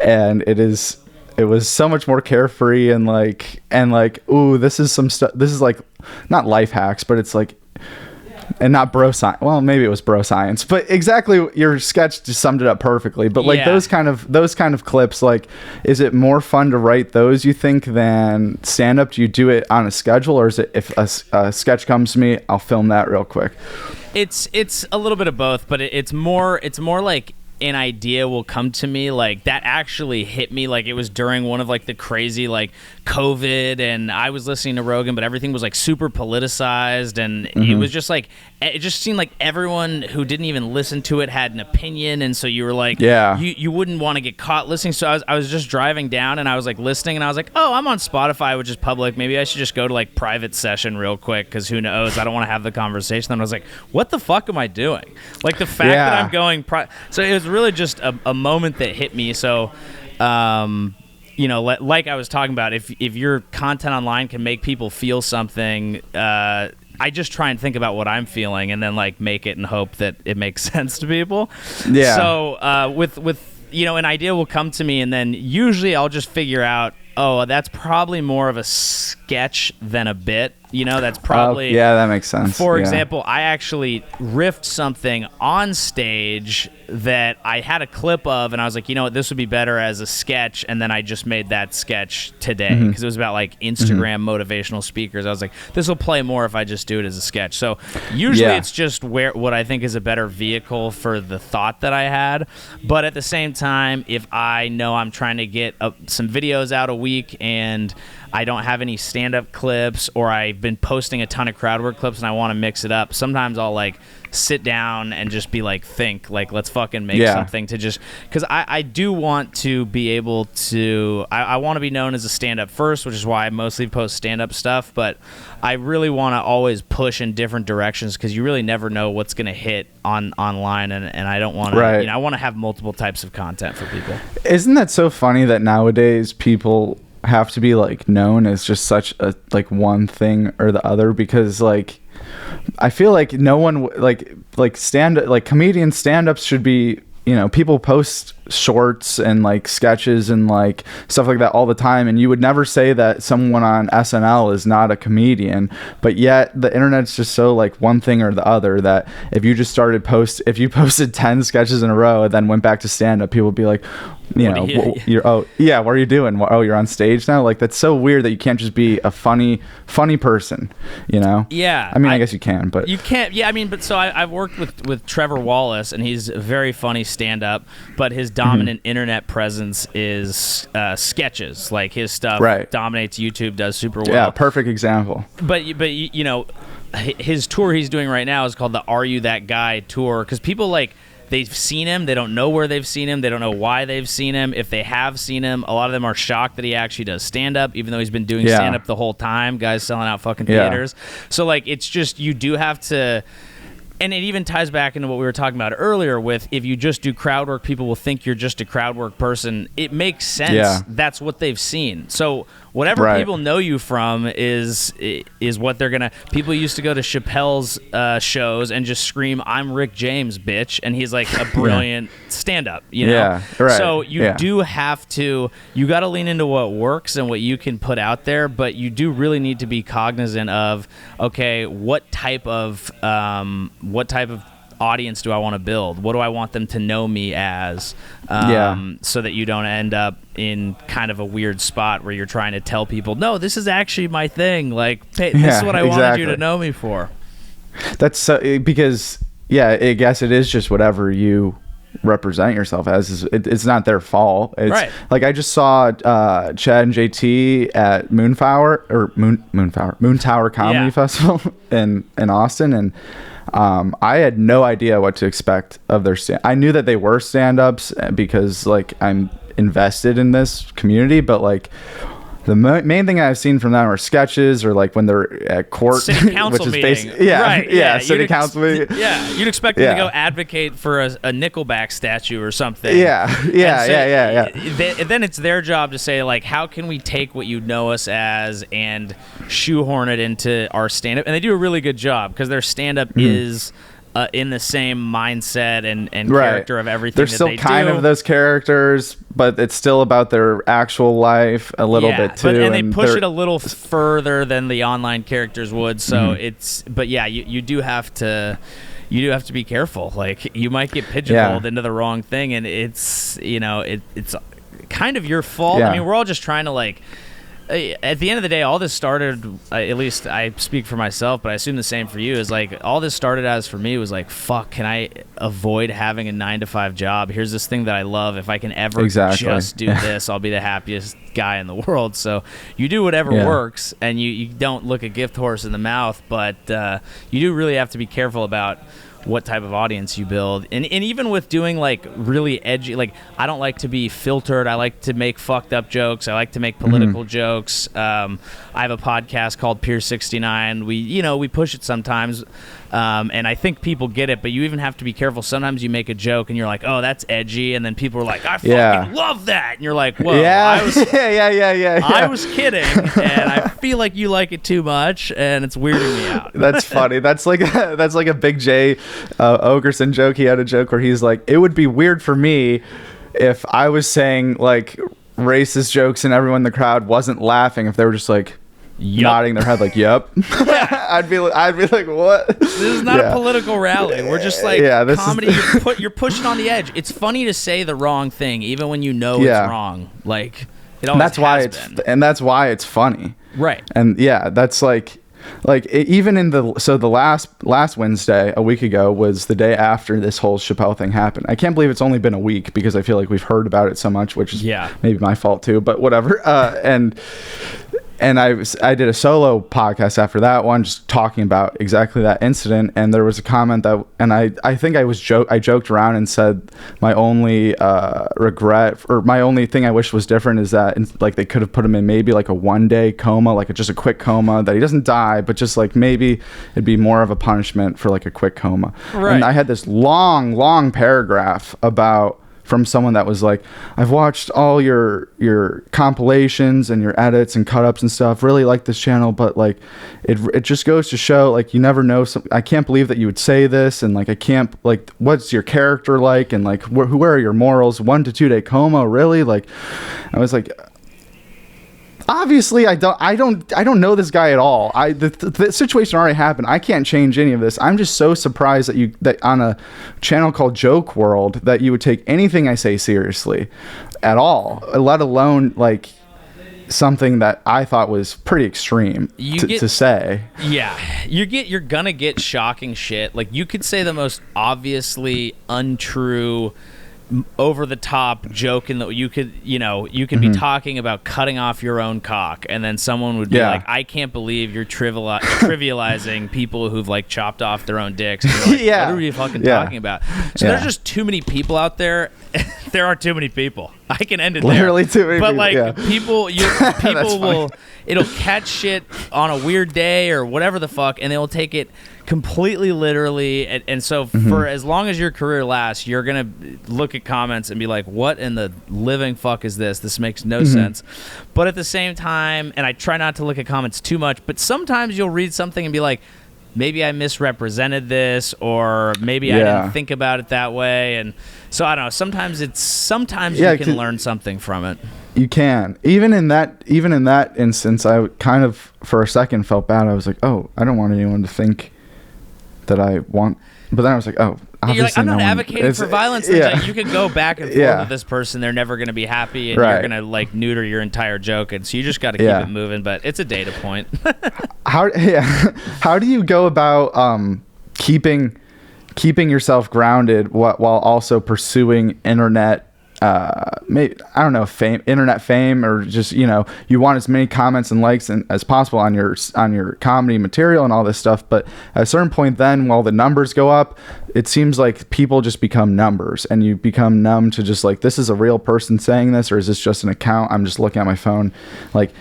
Speaker 2: and it was so much more carefree and like ooh, this is some stuff, this is like not life hacks, but it's like, and not bro science. Well, maybe it was bro science, but exactly, your sketch just summed it up perfectly. But like those kind of clips, like, is it more fun to write those, you think, than stand up? Do you do it on a schedule, or is it if a sketch comes to me, I'll film that real quick?
Speaker 3: It's a little bit of both, but it's more like an idea will come to me. Like that actually hit me, like it was during one of like the crazy like COVID, and I was listening to Rogan, but everything was like super politicized, and it was just like, it just seemed like everyone who didn't even listen to it had an opinion, and so you were like, you wouldn't want to get caught listening. So I was just driving down, and I was like listening, and I was like, oh, I'm on Spotify, which is public, maybe I should just go to like private session real quick, because who knows, I don't want to have the conversation. Then I was like, what the fuck am I doing? Like the fact that I'm going so it was really just a moment that hit me. So like I was talking about, if your content online can make people feel something, I just try and think about what I'm feeling and then like make it and hope that it makes sense to people. Yeah. So with an idea will come to me, and then usually I'll just figure out, oh, that's probably more of a sketch than a bit. That's probably...
Speaker 2: that makes sense.
Speaker 3: For example, I actually riffed something on stage that I had a clip of, and I was like, you know what, this would be better as a sketch, and then I just made that sketch today, because it was about like Instagram motivational speakers. I was like, this will play more if I just do it as a sketch. So usually it's just what I think is a better vehicle for the thought that I had. But at the same time, if I know I'm trying to get some videos out a week and I don't have any stand-up clips, or I've been posting a ton of crowd work clips and I want to mix it up, sometimes I'll like sit down and just be like, let's fucking make something to just, because I do want to be able to, I want to be known as a stand-up first, which is why I mostly post stand-up stuff, but I really want to always push in different directions, because you really never know what's going to hit online, and I don't want to, I want to have multiple types of content for people.
Speaker 2: Isn't that so funny that nowadays people have to be like known as just such a like one thing or the other? Because like I feel like no one like comedian stand-ups should be, people post shorts and like sketches and like stuff like that all the time, and you would never say that someone on SNL is not a comedian, but yet the internet's just so like one thing or the other, that if you just if you posted 10 sketches in a row and then went back to stand-up, people would be like, what are you doing? Oh, you're on stage now? Like, that's so weird that you can't just be a funny person,
Speaker 3: Yeah.
Speaker 2: I mean, I guess you can, but
Speaker 3: you can't. Yeah, I mean, but so I've worked with Trevor Wallace, and he's a very funny stand-up, but his dominant internet presence is sketches. Like his stuff dominates YouTube, does super well.
Speaker 2: Yeah, perfect example.
Speaker 3: But his tour he's doing right now is called the Are You That Guy tour, because people like, they've seen him, they don't know where they've seen him, they don't know why they've seen him. If they have seen him, a lot of them are shocked that he actually does stand-up, even though he's been doing stand-up the whole time. Guys selling out fucking theaters. So like, it's just, you do have to, and it even ties back into what we were talking about earlier with, if you just do crowd work, people will think you're just a crowd work person. It makes sense. Yeah. That's what they've seen. So whatever people know you from is what they're gonna. People used to go to Chappelle's shows and just scream, "I'm Rick James, bitch," and he's like a brilliant stand-up.
Speaker 2: Yeah, right.
Speaker 3: So you do have to. You got to lean into what works and what you can put out there, but you do really need to be cognizant of, okay, what type of audience do I want to build? What do I want them to know me as? So that you don't end up in kind of a weird spot where you're trying to tell people, no, this is actually my thing. Like, hey, this is what I wanted you to know me for.
Speaker 2: That's because, I guess it is just whatever you represent yourself as. It's not their fault. It's
Speaker 3: Right.
Speaker 2: like I just saw Chad and JT at Moon Tower Comedy
Speaker 3: Yeah.
Speaker 2: Festival in Austin, and I had no idea what to expect of their I knew that they were stand-ups because like I'm invested in this community, but like the main thing I've seen from them are sketches or like when they're at court,
Speaker 3: City council
Speaker 2: which is
Speaker 3: meeting.
Speaker 2: basically
Speaker 3: Right,
Speaker 2: city council meeting.
Speaker 3: Yeah, you'd expect them
Speaker 2: Yeah.
Speaker 3: to go advocate for a Nickelback statue or something.
Speaker 2: Yeah.
Speaker 3: Then it's their job to say, like, how can we take what you know us as and shoehorn it into our stand-up? And they do a really good job because their stand-up is in the same mindset and character of everything
Speaker 2: They're
Speaker 3: that
Speaker 2: still
Speaker 3: they
Speaker 2: kind
Speaker 3: do.
Speaker 2: of those characters, but it's still about their actual life a little bit too.
Speaker 3: And they push
Speaker 2: they're-
Speaker 3: it a little further than the online characters would. So but yeah, you do have to be careful. Like you might get pigeonholed into the wrong thing, and it's it's kind of your fault.
Speaker 2: Yeah.
Speaker 3: I mean, we're all just trying to like. At the end of the day, all this started, at least I speak for myself, but I assume the same for you, is like all this started as for me was like, fuck, can I avoid having a 9-to-5 job? Here's this thing that I love. If I can ever just do this, I'll be the happiest guy in the world. So you do whatever works, and you don't look a gift horse in the mouth, but you do really have to be careful about what type of audience you build. And even with doing like really edgy, like I don't like to be filtered. I like to make fucked up jokes. I like to make political jokes. I have a podcast called Pier 69. We push it sometimes. And I think people get it, but you even have to be careful. Sometimes you make a joke and you're like, oh, that's edgy. And then people are like, I fucking love that. And you're like, whoa, I was kidding. And I feel like you like it too much and it's weirding me out.
Speaker 2: That's funny. That's like a Big J Ogerson joke. He had a joke where he's like, it would be weird for me if I was saying like racist jokes and everyone in the crowd wasn't laughing, if they were just like nodding their head like, yep. I'd be like, what?
Speaker 3: This is not a political rally. We're just like comedy. You're pushing on the edge. It's funny to say the wrong thing even when you know it's wrong. Like it always has been.
Speaker 2: And that's why it's funny.
Speaker 3: Right.
Speaker 2: And that's like even in the last Wednesday a week ago was the day after this whole Chappelle thing happened. I can't believe it's only been a week because I feel like we've heard about it so much, which is maybe my fault too, but whatever. And I did a solo podcast after that one, just talking about exactly that incident. And there was a comment that, and I think I joked around and said my only regret, or my only thing I wish was different, is that like they could have put him in maybe like a 1-day coma, like just a quick coma, that he doesn't die, but just like maybe it'd be more of a punishment for like a quick coma. Right. And I had this long paragraph from someone that was like, I've watched all your compilations and your edits and cut-ups and stuff, really like this channel, but like it just goes to show, like, you never know, I can't believe that you would say this, and like I can't, like, what's your character like, and like where are your morals? 1 to 2 day coma, really? Like, I was like, obviously I don't know this guy at all. The situation already happened. I can't change any of this. I'm just so surprised that on a channel called Joke WRLD that you would take anything I say seriously at all, let alone like something that I thought was pretty extreme to say. Yeah,
Speaker 3: you're gonna get shocking shit. Like you could say the most obviously untrue, over the top joke, and that you could be talking about cutting off your own cock, and then someone would be like, I can't believe you're trivializing people who've like chopped off their own dicks. Like, what are we fucking talking about? So there's just too many people out there. There are too many people. I can end it
Speaker 2: literally
Speaker 3: there.
Speaker 2: Too many
Speaker 3: but
Speaker 2: people,
Speaker 3: like people will, it'll catch shit on a weird day or whatever the fuck, and they will take it completely literally, and so for as long as your career lasts, you're gonna look at comments and be like, what in the living fuck is this makes no sense. But at the same time, and I try not to look at comments too much, but sometimes you'll read something and be like, maybe I misrepresented this, or maybe I didn't think about it that way. And so I don't know, sometimes you can learn something from it.
Speaker 2: You can. Even in that instance, I kind of for a second felt bad. I was like, oh, I don't want anyone to think that I want, but then I was like, oh, obviously
Speaker 3: you're like, I'm not advocating for violence. Like, you could go back and forth with this person, they're never going to be happy, and you're going to like neuter your entire joke, and so you just got to keep it moving. But it's a data point.
Speaker 2: How do you go about keeping keeping yourself grounded while also pursuing internet, internet fame, or just, you want as many comments and likes as possible on your comedy material and all this stuff. But at a certain point, then while the numbers go up, it seems like people just become numbers, and you become numb to just like, this is a real person saying this, or is this just an account? I'm just looking at my phone. Like,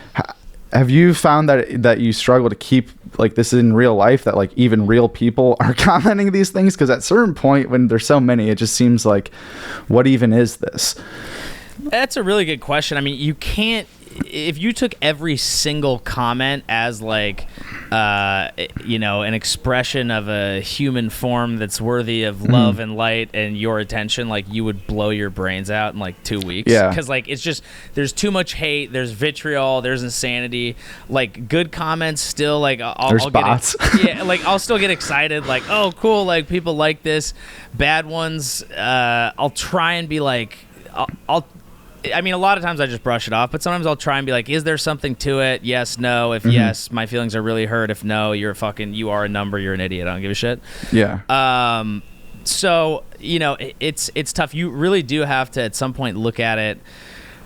Speaker 2: have you found that you struggle to keep like this in real life, that like even real people are commenting these things? Because at a certain point, when there's so many, it just seems like, what even is this?
Speaker 3: That's a really good question. I mean, you can't, if you took every single comment as like, an expression of a human form that's worthy of love and light and your attention, like, you would blow your brains out in like 2 weeks.
Speaker 2: Yeah.
Speaker 3: Because like, it's just, there's too much hate, there's vitriol, there's insanity. Like, good comments still, like,
Speaker 2: There's bots.
Speaker 3: I'll still get excited, like, oh cool, like people like this. Bad ones, I'll try and be like, I mean, a lot of times I just brush it off, but sometimes I'll try and be like, is there something to it? Yes, no. If yes, my feelings are really hurt. If no, you are a number. You're an idiot. I don't give a shit.
Speaker 2: Yeah.
Speaker 3: So, it's tough. You really do have to, at some point, look at it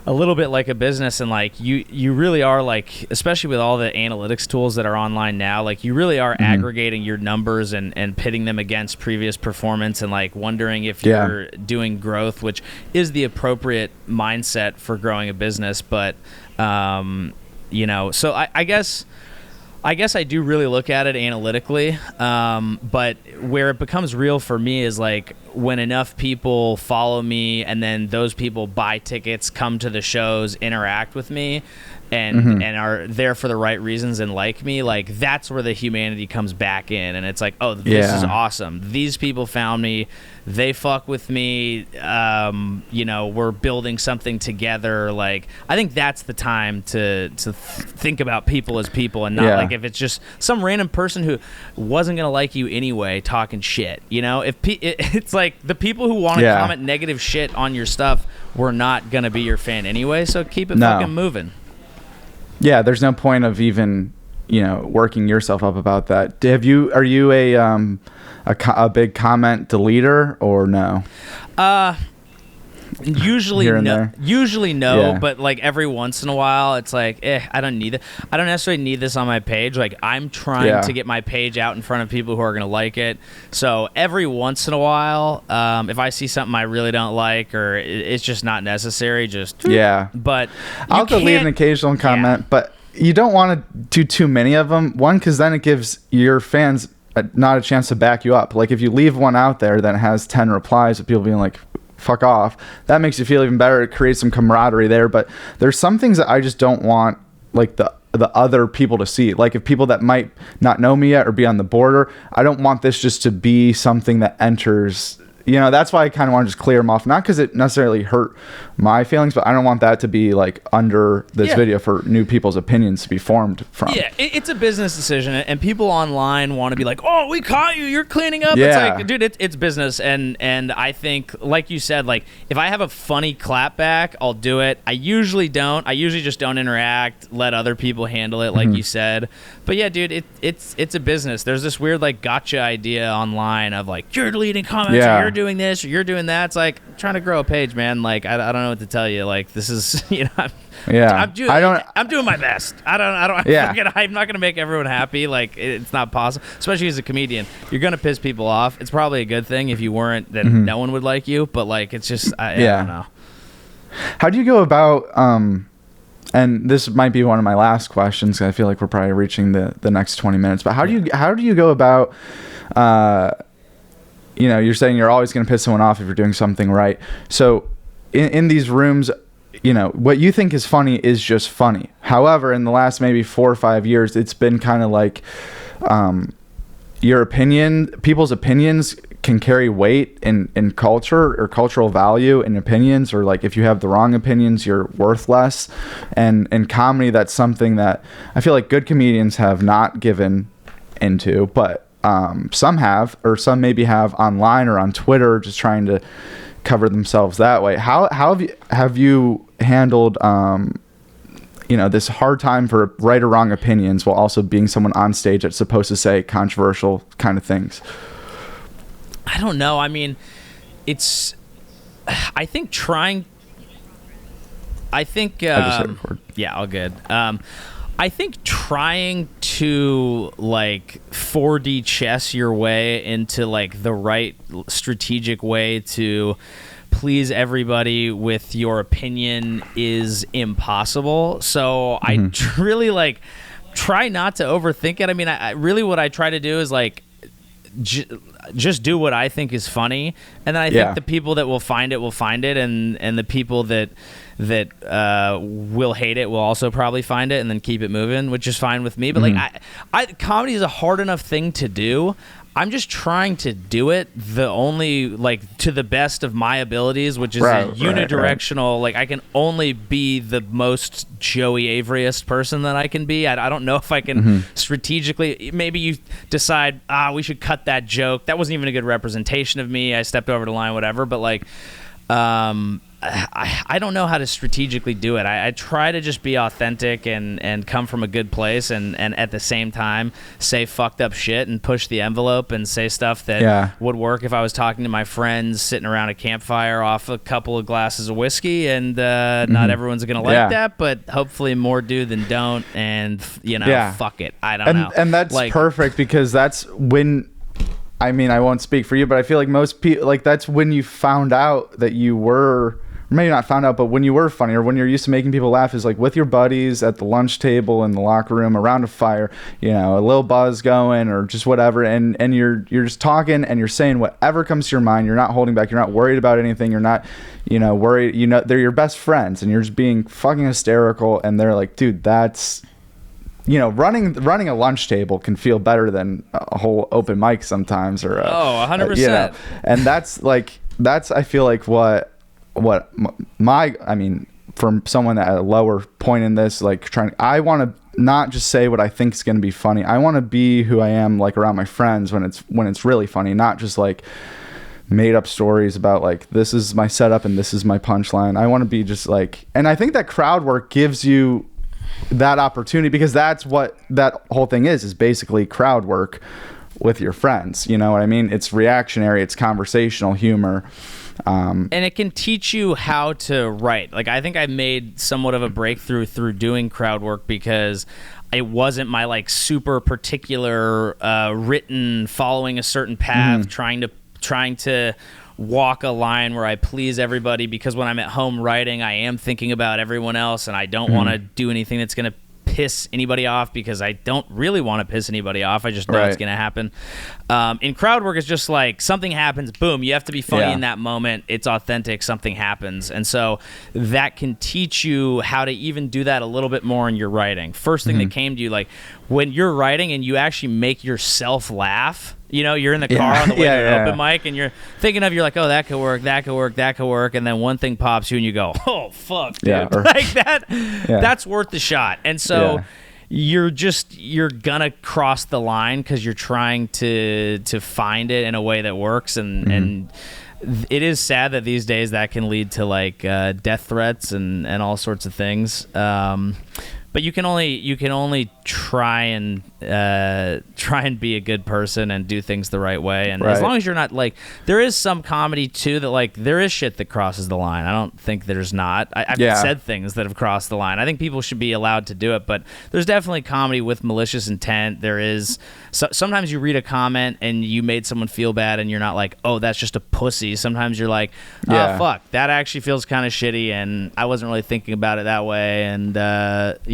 Speaker 3: a little bit like a business, and like you really are, like, especially with all the analytics tools that are online now, like, you really are aggregating your numbers and pitting them against previous performance, and like wondering if you're doing growth, which is the appropriate mindset for growing a business. But so I guess I do really look at it analytically, but where it becomes real for me is like when enough people follow me, and then those people buy tickets, come to the shows, interact with me, and are there for the right reasons and like me. Like, that's where the humanity comes back in, and it's like, oh, this is awesome. These people found me. They fuck with me. We're building something together. Like, I think that's the time to think about people as people, and not like if it's just some random person who wasn't gonna like you anyway talking shit. If it's like the people who want to comment negative shit on your stuff were not gonna be your fan anyway. So keep it fucking moving.
Speaker 2: Yeah, there's no point of even working yourself up about that. Are you a big comment deleter or no?
Speaker 3: Usually
Speaker 2: Here and
Speaker 3: no.
Speaker 2: there.
Speaker 3: Usually no,
Speaker 2: Yeah.
Speaker 3: but like every once in a while, it's like, I don't need it. I don't necessarily need this on my page. Like, I'm trying to get my page out in front of people who are gonna like it. So every once in a while, if I see something I really don't like, or it's just not necessary, just But
Speaker 2: I'll delete an occasional comment, but you don't want to do too many of them. One, because then it gives your fans not a chance to back you up. Like, if you leave one out there that has 10 replies of people being like, fuck off, that makes you feel even better. It creates some camaraderie there. But there's some things that I just don't want, like, the other people to see. Like, if people that might not know me yet or be on the border, I don't want this just to be something that enters. That's why I kind of want to just clear them off. Not because it necessarily hurt my feelings, but I don't want that to be like under this video for new people's opinions to be formed from.
Speaker 3: Yeah, it's a business decision, and people online want to be like, oh, we caught you, you're cleaning up.
Speaker 2: Yeah.
Speaker 3: It's like, dude, it's business. And I think, like you said, like, if I have a funny clapback, I'll do it. I usually don't. I usually just don't interact, let other people handle it, like you said. But yeah, dude, it's a business. There's this weird like gotcha idea online of like, you're deleting comments, or you're doing this, or you're doing that. It's like, I'm trying to grow a page, man. Like, I don't know what to tell you. Like, this is, I'm doing my best. I'm not gonna make everyone happy. Like, it's not possible, especially as a comedian. You're gonna piss people off. It's probably a good thing. If you weren't, then no one would like you. But like, it's just, I don't know.
Speaker 2: How do you go about and this might be one of my last questions, 'cause I feel like we're probably reaching the next 20 minutes, but how do you go about you're saying you're always going to piss someone off if you're doing something right. So in these rooms, what you think is funny is just funny. However, in the last maybe 4 or 5 years, it's been kind of like people's opinions can carry weight in culture or cultural value in opinions, or like if you have the wrong opinions, you're worthless. And in comedy, that's something that I feel like good comedians have not given into, but some have, or some maybe have online or on Twitter, just trying to cover themselves that way. How have you handled this hard time for right or wrong opinions while also being someone on stage that's supposed to say controversial kind of things?
Speaker 3: I don't know. I mean, it's. I think trying. I think.
Speaker 2: I just hit record.
Speaker 3: Yeah, all good. I think trying to like 4D chess your way into like the right strategic way to please everybody with your opinion is impossible. So I really like try not to overthink it. I mean, I really what I try to do is like just do what I think is funny, and then I think the people that will find it, and the people that will hate it will also probably find it and then keep it moving, which is fine with me. But like comedy is a hard enough thing to do. I'm just trying to do it the only like to the best of my abilities, which is a unidirectional. Like I can only be the most Joey Averyest person that I can be. I don't know if I can strategically. Maybe you decide we should cut that joke. That wasn't even a good representation of me. I stepped over the line, whatever. But like, I don't know how to strategically do it. I try to just be authentic and come from a good place and at the same time say fucked up shit and push the envelope and say stuff that would work if I was talking to my friends sitting around a campfire off a couple of glasses of whiskey, and not everyone's going to like that, but hopefully more do than don't, and fuck it. I don't know.
Speaker 2: And that's like, perfect, because that's when... I mean, I won't speak for you, but I feel like most people, like, that's when you found out that you were, maybe not found out, but when you were funny, or when you're used to making people laugh, is like with your buddies at the lunch table in the locker room around a fire, a little buzz going or just whatever, and you're just talking and you're saying whatever comes to your mind. You're not holding back. You're not worried about anything. You're not, worried. They're your best friends, and you're just being fucking hysterical. And they're like, dude, that's... running a lunch table can feel better than a whole open mic sometimes, or
Speaker 3: 100%.
Speaker 2: And that's I feel like what I mean, from someone at a lower point in this, like I want to not just say what I think is going to be funny. I want to be who I am, like around my friends when it's really funny, not just like made up stories about like this is my setup and this is my punchline. I want to be just like, and I think that crowd work gives you that opportunity, because that's what that whole thing is basically crowd work with your friends. You know what I mean? It's reactionary, it's conversational humor, and
Speaker 3: it can teach you how to write. Like I think I made somewhat of a breakthrough through doing crowd work, because it wasn't my like super particular written following a certain path, trying to walk a line where I please everybody, because when I'm at home writing, I am thinking about everyone else, and I don't want to do anything that's going to piss anybody off, because I don't really want to piss anybody off. I just know it's going to happen. In crowd work, it's just like something happens, boom, you have to be funny in that moment. It's authentic, something happens. And so that can teach you how to even do that a little bit more in your writing. First thing that came to you, like when you're writing and you actually make yourself laugh, you're in the car on the way to an open mic, and you're thinking you're like, oh, that could work, that could work, that could work. And then one thing pops you and you go, oh, fuck, dude. Like that, that's worth the shot. And so you're gonna cross the line because you're trying to find it in a way that works. And it is sad that these days that can lead to like death threats and all sorts of things. But you can only try and be a good person and do things the right way. And as long as you're not like, there is some comedy too that like there is shit that crosses the line. I don't think there's not. I've said things that have crossed the line. I think people should be allowed to do it, but there's definitely comedy with malicious intent. There is. So, sometimes you read a comment and you made someone feel bad, and you're not like, oh, that's just a pussy. Sometimes you're like, oh, fuck, that actually feels kind of shitty, and I wasn't really thinking about it that way, and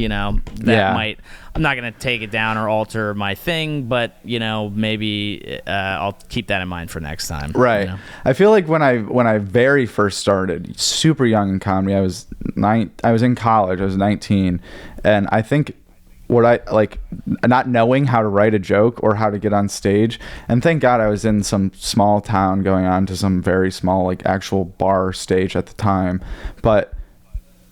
Speaker 3: might, I'm not going to take it down or alter my thing, but maybe I'll keep that in mind for next time.
Speaker 2: Right. I feel like when I very first started, super young in comedy, I was in college, I was 19, and I think what I like, not knowing how to write a joke or how to get on stage, and thank God I was in some small town going on to some very small like actual bar stage at the time, but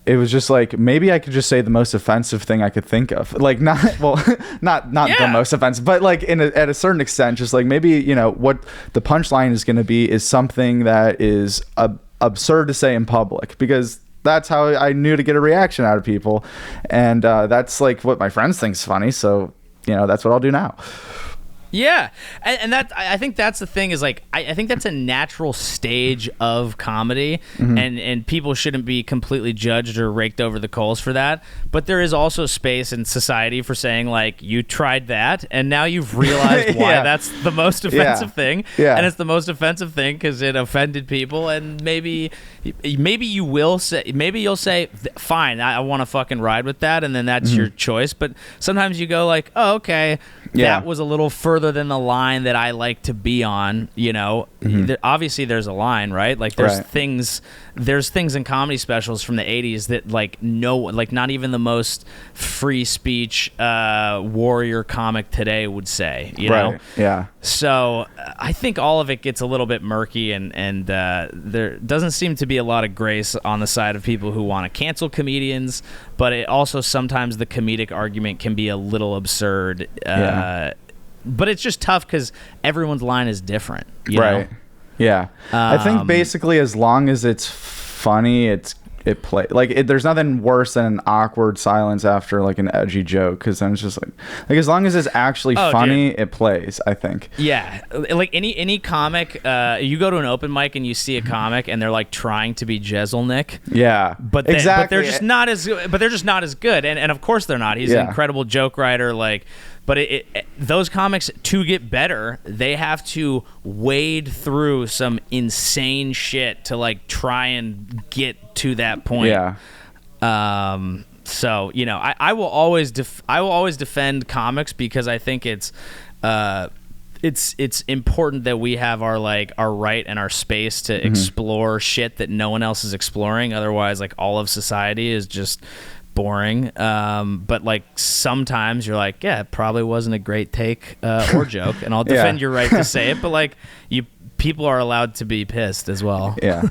Speaker 2: it was just like, maybe I could just say the most offensive thing I could think of. Like, not the most offensive, but like at a certain extent, just like maybe, what the punchline is going to be is something that is absurd to say in public, because that's how I knew to get a reaction out of people. And that's like what my friends think's funny. So, that's what I'll do now.
Speaker 3: Yeah, and that I think that's the thing is like I think that's a natural stage of comedy, and people shouldn't be completely judged or raked over the coals for that. But there is also space in society for saying like you tried that, and now you've realized why that's the most offensive thing, and it's the most offensive thing because it offended people, and maybe you will say you'll say fine, I want to fucking ride with that, and then that's your choice. But sometimes you go like, oh okay, that was a little further than the line that I like to be on, you know. Obviously there's a line, right? Like there's things in comedy specials from the 80s that like not even the most free speech warrior comic today would say, you know.
Speaker 2: Yeah.
Speaker 3: So I think all of it gets a little bit murky, and there doesn't seem to be a lot of grace on the side of people who want to cancel comedians, but it also sometimes the comedic argument can be a little absurd. But it's just tough because everyone's line is different, you know?
Speaker 2: Yeah. I think basically as long as it's funny, it play like there's nothing worse than an awkward silence after like an edgy joke, because then it's just like as long as it's actually funny, it plays, I think. Yeah,
Speaker 3: like any comic, you go to an open mic and you see a comic and they're like trying to be Jeselnik.
Speaker 2: Yeah,
Speaker 3: but they're just not as good. And of course they're not. He's an incredible joke writer, like. But those comics, to get better, they have to wade through some insane shit to like try and get to that point. Yeah. So you know, I will always defend comics because I think it's important that we have our right and our space to explore shit that no one else is exploring. Otherwise, like all of society is just boring. But like sometimes you're like, yeah, it probably wasn't a great take or joke, and I'll defend your right to say it, but like people are allowed to be pissed as well.
Speaker 2: Yeah.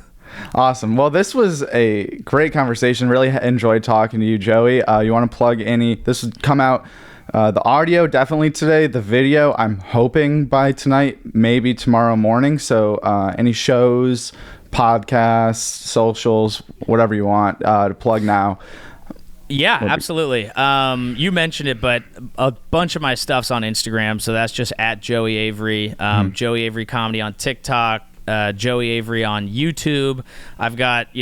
Speaker 2: Awesome. Well, this was a great conversation. Really enjoyed talking to you, Joey. You want to plug this would come out the audio definitely today, the video I'm hoping by tonight, maybe tomorrow morning. So any shows, podcasts, socials, whatever you want to plug now.
Speaker 3: Yeah, absolutely. You mentioned it, but a bunch of my stuff's on Instagram, so that's just at Joey Avery. Joey Avery Comedy on TikTok, Joey Avery on YouTube. I've got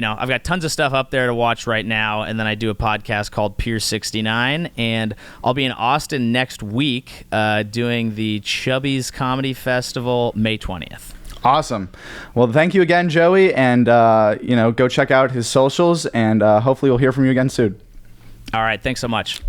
Speaker 3: tons of stuff up there to watch right now, and then I do a podcast called Pier 69, and I'll be in Austin next week doing the Chubby's Comedy Festival May 20th.
Speaker 2: Awesome. Well, thank you again, Joey, and go check out his socials, and hopefully we'll hear from you again soon.
Speaker 3: All right, thanks so much.